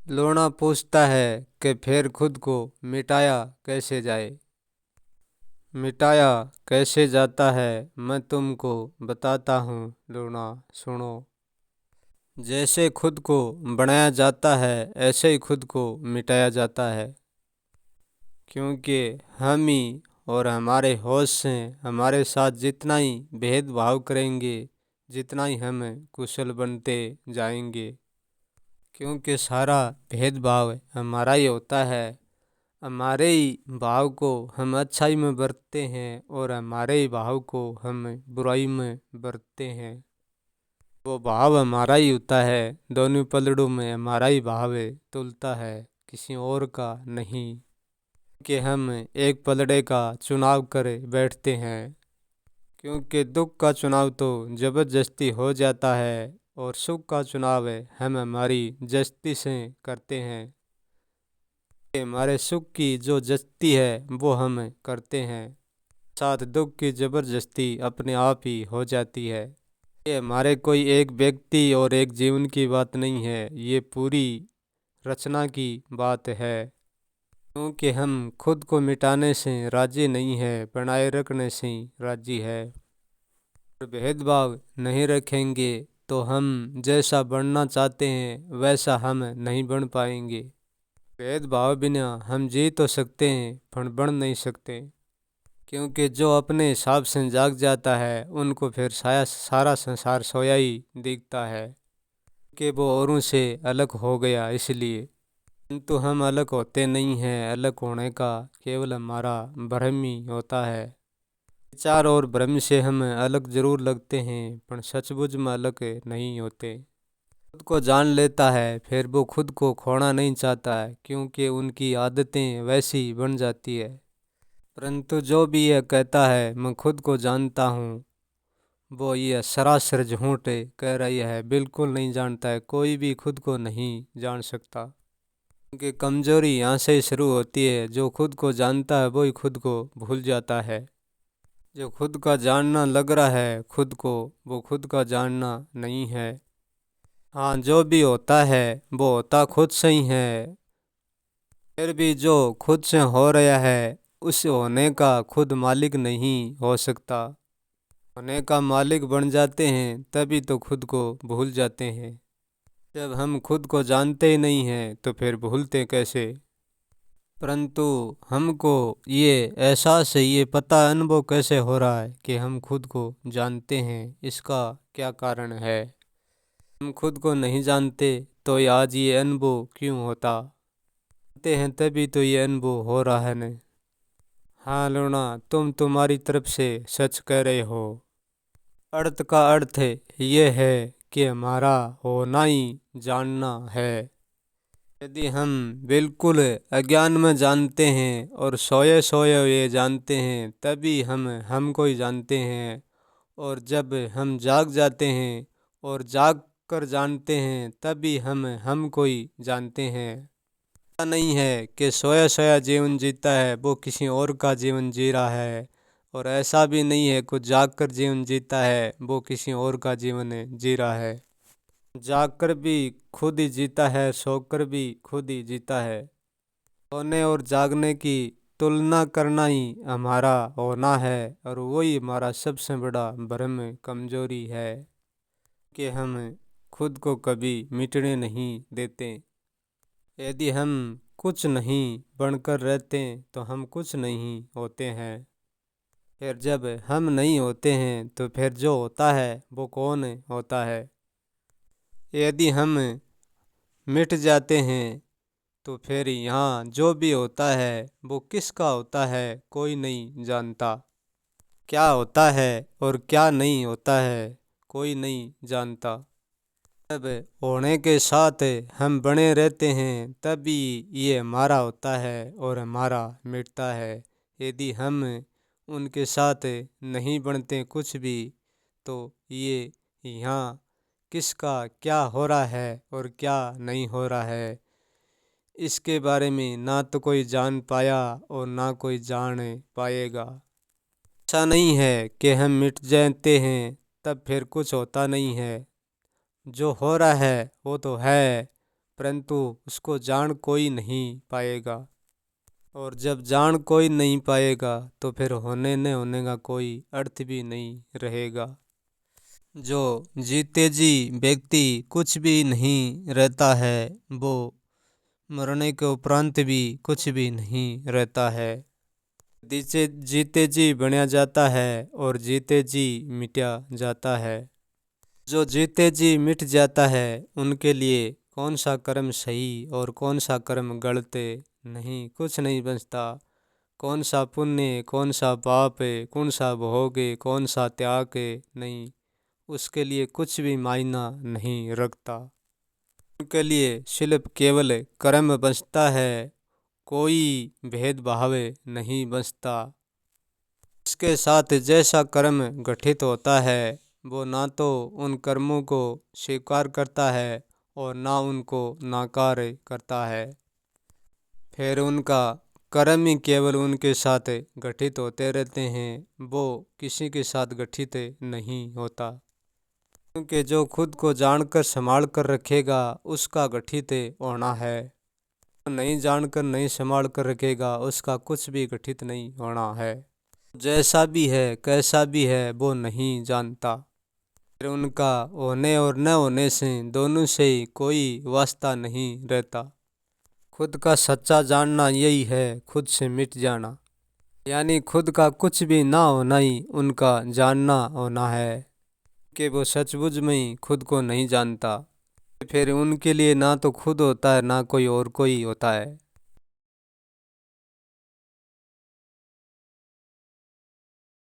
लूणा पूछता है कि फिर खुद को मिटाया कैसे जाए। मिटाया कैसे जाता है मैं तुमको बताता हूँ लूणा, सुनो। जैसे खुद को बनाया जाता है ऐसे ही खुद को मिटाया जाता है, क्योंकि हम ही और हमारे होश से हमारे साथ जितना ही भेदभाव करेंगे, जितना ही हम कुशल बनते जाएंगे। क्योंकि सारा भेदभाव हमारा ही होता है। हमारे ही भाव को हम अच्छाई में बरतते हैं और हमारे ही भाव को हम बुराई में बरतते हैं। वो भाव हमारा ही होता है, दोनों पलड़ों में हमारा ही भाव तुलता है, किसी और का नहीं। कि हम एक पलड़े का चुनाव कर बैठते हैं, क्योंकि दुख का चुनाव तो ज़बरदस्ती हो जाता है और सुख का चुनाव हम हमारी जस्ती से करते हैं। हमारे सुख की जो जस्ती है वो हम करते हैं, साथ दुख की ज़बरदस्ती अपने आप ही हो जाती है। ये हमारे कोई एक व्यक्ति और एक जीवन की बात नहीं है, ये पूरी रचना की बात है। क्योंकि हम खुद को मिटाने से राजी नहीं है, बनाए रखने से राजी है। और भेदभाव नहीं रखेंगे तो हम जैसा बनना चाहते हैं वैसा हम नहीं बन पाएंगे। भेदभाव बिना हम जी तो सकते हैं पर बन नहीं सकते। क्योंकि जो अपने हिसाब से जाग जाता है उनको फिर सारा संसार सोया ही दिखता है कि वो औरों से अलग हो गया इसलिए। किंतु हम अलग होते नहीं हैं, अलग होने का केवल हमारा भ्रम ही होता है। विचार और भ्रम से हम अलग जरूर लगते हैं पर सचमुच में अलग नहीं होते। खुद को जान लेता है फिर वो खुद को खोना नहीं चाहता है, क्योंकि उनकी आदतें वैसी बन जाती है। परंतु जो भी यह कहता है मैं खुद को जानता हूँ, वो यह सरासर झूठ कह रही है, बिल्कुल नहीं जानता है। कोई भी खुद को नहीं जान सकता, क्योंकि कमजोरी यहाँ से ही शुरू होती है। जो खुद को जानता है वही खुद को भूल जाता है। जो खुद का जानना लग रहा है खुद को, वो खुद का जानना नहीं है। हाँ, जो भी होता है वो होता खुद से ही है। फिर भी जो खुद से हो रहा है उस होने का खुद मालिक नहीं हो सकता। होने का मालिक बन जाते हैं तभी तो खुद को भूल जाते हैं। जब हम खुद को जानते ही नहीं हैं तो फिर भूलते कैसे। परंतु हमको ये एहसास है, ये पता अनुभव कैसे हो रहा है कि हम खुद को जानते हैं, इसका क्या कारण है। हम खुद को नहीं जानते तो आज ये अनुभव क्यों होता। जानते हैं तभी तो ये अनुभव हो रहा है न। हाँ लूना, तुम तुम्हारी तरफ से सच कह रहे हो। अर्थ का अर्थ ये है कि हमारा होना ही जानना है। यदि हम बिल्कुल अज्ञान में जानते हैं और सोए सोए ये जानते हैं तभी हमको ही जानते हैं। और जब हम जाग जाते हैं और जाग कर जानते हैं तभी हमको ही जानते हैं। ऐसा नहीं है कि सोया सोया जीवन जीता है वो किसी और का जीवन जी रहा है, और ऐसा भी नहीं है कुछ जाग कर जीवन जीता है वो किसी और का जीवन जी रहा है। जागकर भी खुद ही जीता है, सोकर भी खुद ही जीता है। सोने और जागने की तुलना करना ही हमारा होना है, और वही हमारा सबसे बड़ा भ्रम कमजोरी है कि हम खुद को कभी मिटने नहीं देते। यदि हम कुछ नहीं बनकर रहते तो हम कुछ नहीं होते हैं। फिर जब हम नहीं होते हैं तो फिर जो होता है वो कौन होता है। यदि हम मिट जाते हैं तो फिर यहाँ जो भी होता है वो किसका होता है कोई नहीं जानता। क्या होता है और क्या नहीं होता है कोई नहीं जानता। जब होने के साथ हम बने रहते हैं तभी ये हमारा होता है और हमारा मिटता है। यदि हम उनके साथ नहीं बनते कुछ भी तो ये यहाँ किसका क्या हो रहा है और क्या नहीं हो रहा है, इसके बारे में ना तो कोई जान पाया और ना कोई जान पाएगा। ऐसा नहीं है कि हम मिट जाते हैं तब फिर कुछ होता नहीं है। जो हो रहा है वो तो है, परंतु उसको जान कोई नहीं पाएगा। और जब जान कोई नहीं पाएगा तो फिर होने न होने का कोई अर्थ भी नहीं रहेगा। जो जीते जी व्यक्ति कुछ भी नहीं रहता है, वो मरने के उपरांत भी कुछ भी नहीं रहता है। जीते जी बना जाता है और जीते जी मिटा जाता है। जो जीते जी मिट जाता है उनके लिए कौन सा कर्म सही और कौन सा कर्म गलत नहीं, कुछ नहीं बचता। कौन सा पुण्य कौन सा पाप है, कौन सा भोग है कौन सा त्याग है, नहीं, उसके लिए कुछ भी मायना नहीं रखता। उनके लिए सिर्फ केवल कर्म बचता है, कोई भेदभाव नहीं बचता। इसके साथ जैसा कर्म गठित होता है वो ना तो उन कर्मों को स्वीकार करता है और ना उनको नाकार करता है। फिर उनका कर्म ही केवल उनके साथ गठित होते रहते हैं, वो किसी के साथ गठित नहीं होता। क्योंकि जो खुद को जानकर संभाल कर रखेगा उसका गठित होना है, नहीं जानकर नहीं संभाल कर रखेगा उसका कुछ भी गठित नहीं होना है। जैसा भी है कैसा भी है वो नहीं जानता। फिर उनका होने और न होने से दोनों से ही कोई वास्ता नहीं रहता। खुद का सच्चा जानना यही है खुद से मिट जाना, यानी खुद का कुछ भी ना होना ही उनका जानना होना है कि वो सचमुच में ही खुद को नहीं जानता। फिर उनके लिए ना तो खुद होता है ना कोई और कोई होता है।